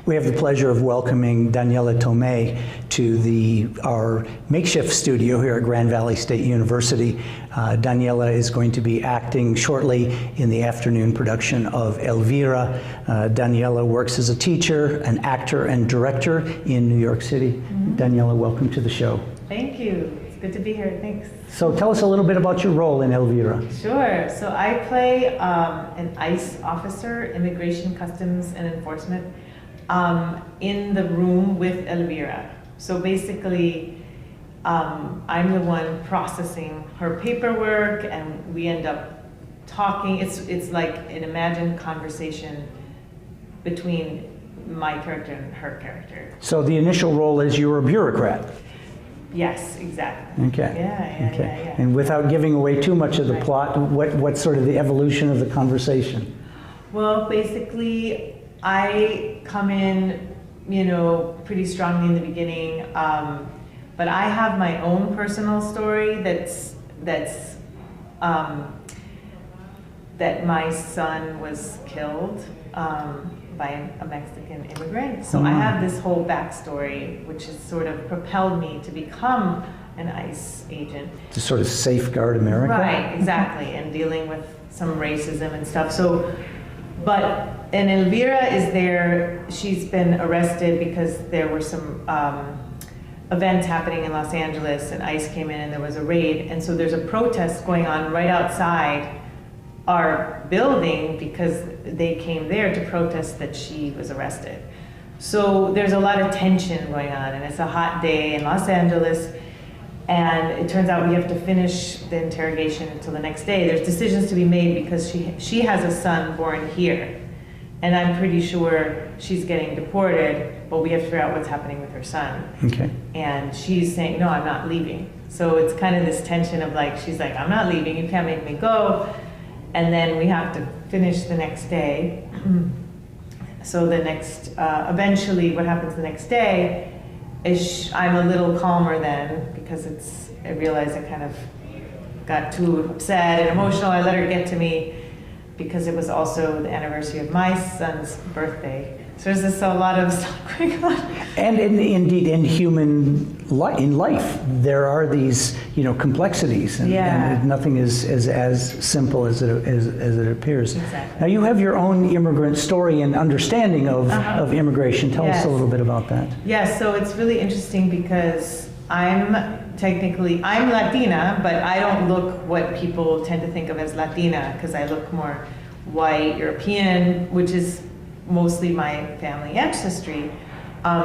We have the pleasure of welcoming Daniela Thome to our makeshift studio here at Grand Valley State University. Daniela is going to be acting shortly in the afternoon production of Elvira. Daniela works as a teacher, an actor, and director in New York City. Daniela, welcome to the show. Thank you. It's good to be here. Thanks. So tell us a little bit about your role in Elvira. Sure. So I play an ICE officer, Immigration, Customs, and Enforcement, in the room with Elvira. So basically, I'm the one processing her paperwork, and we end up talking. It's like an imagined conversation between my character and her character. So the initial role is you're a bureaucrat. Yes, exactly. Okay. Yeah. And without giving away too much of the plot, what's sort of the evolution of the conversation? Well, basically, I come in, pretty strongly in the beginning, but I have my own personal story that my son was killed by a Mexican immigrant. So I have this whole backstory, which has sort of propelled me to become an ICE agent. To sort of safeguard America? Right, exactly, and dealing with some racism and stuff. And Elvira is there. She's been arrested because there were some events happening in Los Angeles, and ICE came in and there was a raid. And so there's a protest going on right outside our building because they came there to protest that she was arrested. So there's a lot of tension going on, and it's a hot day in Los Angeles, and it turns out we have to finish the interrogation until the next day. There's decisions to be made because she has a son born here, and I'm pretty sure she's getting deported, but we have to figure out what's happening with her son. Okay. And she's saying, no, I'm not leaving. So it's kind of this tension of like, she's like, I'm not leaving, you can't make me go. And then we have to finish the next day. So eventually what happens the next day is I'm a little calmer then because I realized I kind of got too upset and emotional. I let her get to me because it was also the anniversary of my son's birthday. So there's a lot of stuff going on. And indeed, in life, there are these, complexities, and nothing is as simple as it appears. Exactly. Now, you have your own immigrant story and understanding of immigration. Tell us a little bit about that. Yes, so it's really interesting because I'm Latina, but I don't look what people tend to think of as Latina because I look more white, European, which is mostly my family ancestry,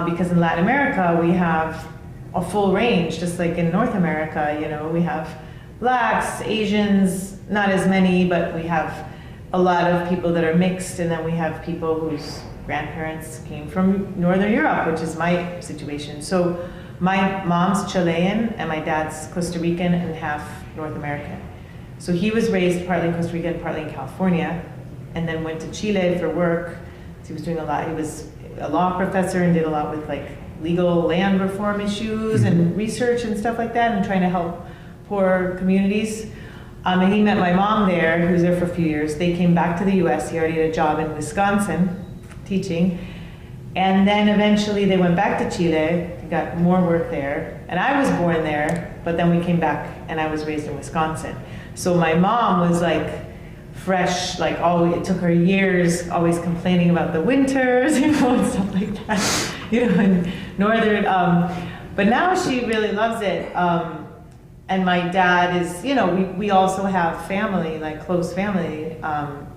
because in Latin America we have a full range, just like in North America, we have blacks, Asians, not as many, but we have a lot of people that are mixed, and then we have people whose grandparents came from Northern Europe, which is my situation. So my mom's Chilean and my dad's Costa Rican and half North American. So he was raised partly in Costa Rica and partly in California, and then went to Chile for work. He was doing a lot. He was a law professor and did a lot with like legal land reform issues and research and stuff like that, and trying to help poor communities. And he met my mom there, who was there for a few years. They came back to the U.S. He already had a job in Wisconsin teaching. And then eventually they went back to Chile, got more work there. And I was born there, but then we came back and I was raised in Wisconsin. So my mom was like fresh, like it took her years always complaining about the winters, and stuff like that, in northern, but now she really loves it. And my dad is, we also have family, like close family,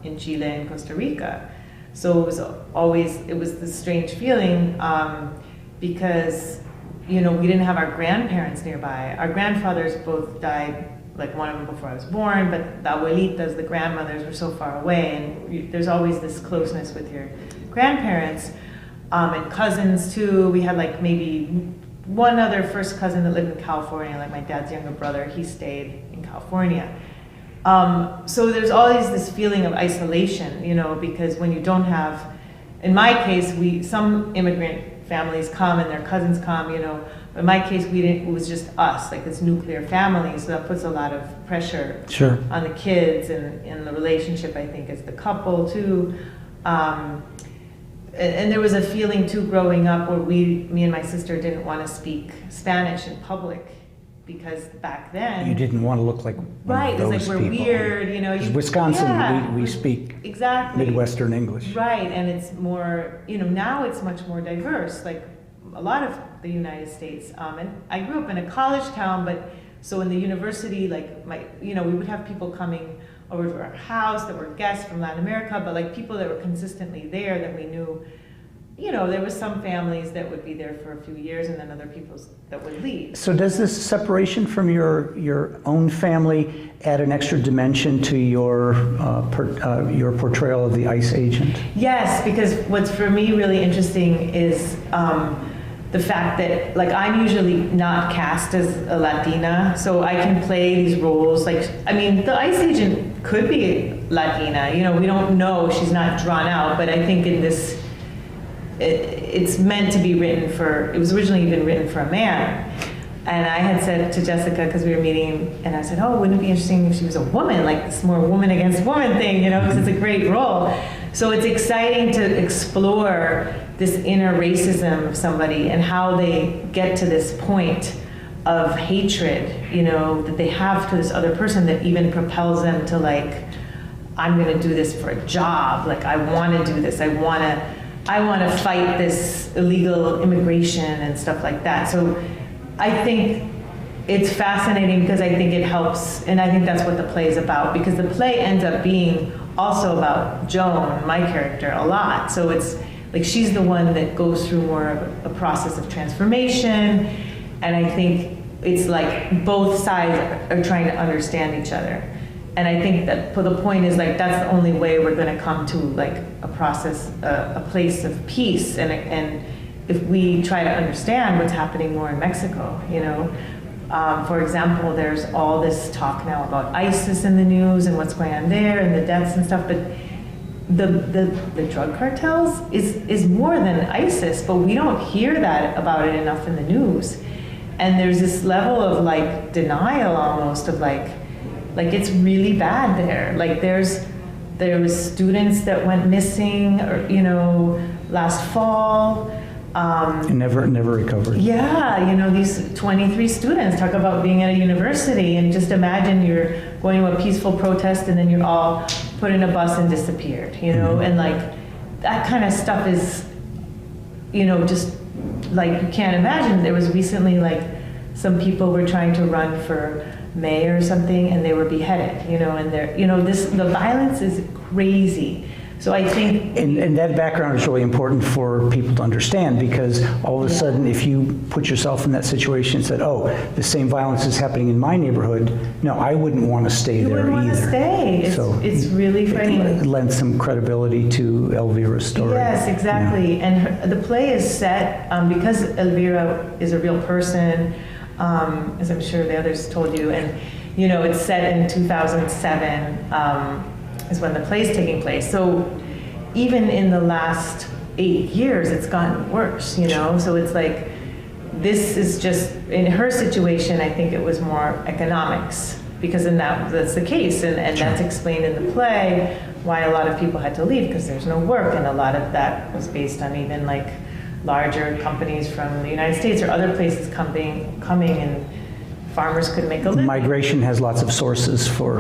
in Chile and Costa Rica. So it was this strange feeling, because, we didn't have our grandparents nearby. Our grandfathers both died, like one of them before I was born, but the abuelitas, the grandmothers, were so far away, and there's always this closeness with your grandparents, and cousins too. We had like maybe one other first cousin that lived in California, like my dad's younger brother, he stayed in California. So there's always this feeling of isolation, because when you don't have, in my case, some immigrant families come and their cousins come, But in my case, it was just us, like this nuclear family, so that puts a lot of pressure on the kids and in the relationship, I think, as the couple too. and there was a feeling too growing up where me and my sister didn't want to speak Spanish in public because back then You didn't want to look like right, one of it's those like we're people. weird, you know. 'Cause Wisconsin, yeah, we speak exactly Midwestern English. right, and it's more, you know, now it's much more diverse, like a lot of the United States. And I grew up in a college town, but so in the university, like we would have people coming over to our house that were guests from Latin America, but like people that were consistently there that we knew. You know, there was some families that would be there for a few years and then other people that would leave. So does this separation from your own family add an extra dimension to your portrayal of the ICE agent? Yes, because what's for me really interesting is the fact that, like, I'm usually not cast as a Latina, so I can play these roles. Like, I mean, the ICE agent could be Latina, you know, we don't know, she's not drawn out, but I think in this, it's meant to be written for, it was originally even written for a man. And I had said to Jessica, because we were meeting, and I said, oh, wouldn't it be interesting if she was a woman, like this more woman against woman thing, you know, because it's a great role. So it's exciting to explore this inner racism of somebody and how they get to this point of hatred, you know, that they have to this other person that even propels them to, like, I'm gonna do this for a job, like I wanna do this, I wanna fight this illegal immigration and stuff like that. So I think it's fascinating because I think it helps, and I think that's what the play is about, because the play ends up being also about Joan, my character, a lot. So it's like she's the one that goes through more of a process of transformation, and I think it's like both sides are trying to understand each other. And I think that the point is, like, that's the only way we're going to come to, like, a process, a place of peace. And if we try to understand what's happening more in Mexico, you know. For example, there's all this talk now about ISIS in the news and what's going on there and the deaths and stuff, but the drug cartels is more than ISIS, but we don't hear that about it enough in the news. And there's this level of, like, denial almost of, like it's really bad there. Like there was students that went missing, or, you know, last fall. And never recovered. Yeah, you know, these 23 students, talk about being at a university, and just imagine you're going to a peaceful protest and then you're all put in a bus and disappeared, you know, and like that kind of stuff is, you know, just like you can't imagine. There was recently, like, some people were trying to run for mayor or something and they were beheaded, you know, and they're, you know, the violence is crazy. So I think... And that background is really important for people to understand, because all of a sudden, if you put yourself in that situation and said, oh, the same violence is happening in my neighborhood, no, I wouldn't want to stay there either. You wouldn't want to stay. It's really frightening. It lends some credibility to Elvira's story. Yes, exactly. Yeah. And the play is set, because Elvira is a real person, as I'm sure the others told you, and, you know, it's set in 2007, is when the play is taking place. So even in the last 8 years, it's gotten worse, you know? So it's like, this is just, in her situation, I think it was more economics, because that's the case, and that's explained in the play, why a lot of people had to leave, because there's no work, and a lot of that was based on even, like, larger companies from the United States or other places coming and farmers could make a living. Migration has lots of sources for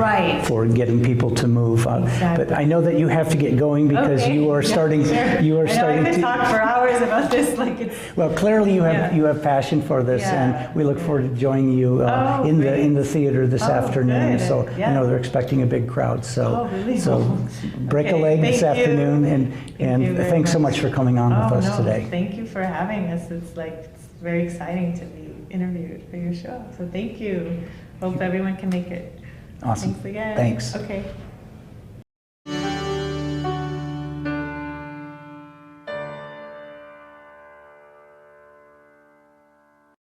getting people to move. Exactly. But I know that you have to get going, because you are starting. Sure. You are starting I could to talk for hours about this. Like it's. Well, clearly you have passion for this, and we look forward to joining you in the theater this afternoon. Good. So I know they're expecting a big crowd. So really? break a leg this afternoon, and thanks so much for coming on with us today. Thank you for having us. It's very exciting to be interviewed for your show. So thank you. Hope everyone can make it. Awesome. Thanks again. Thanks. Okay.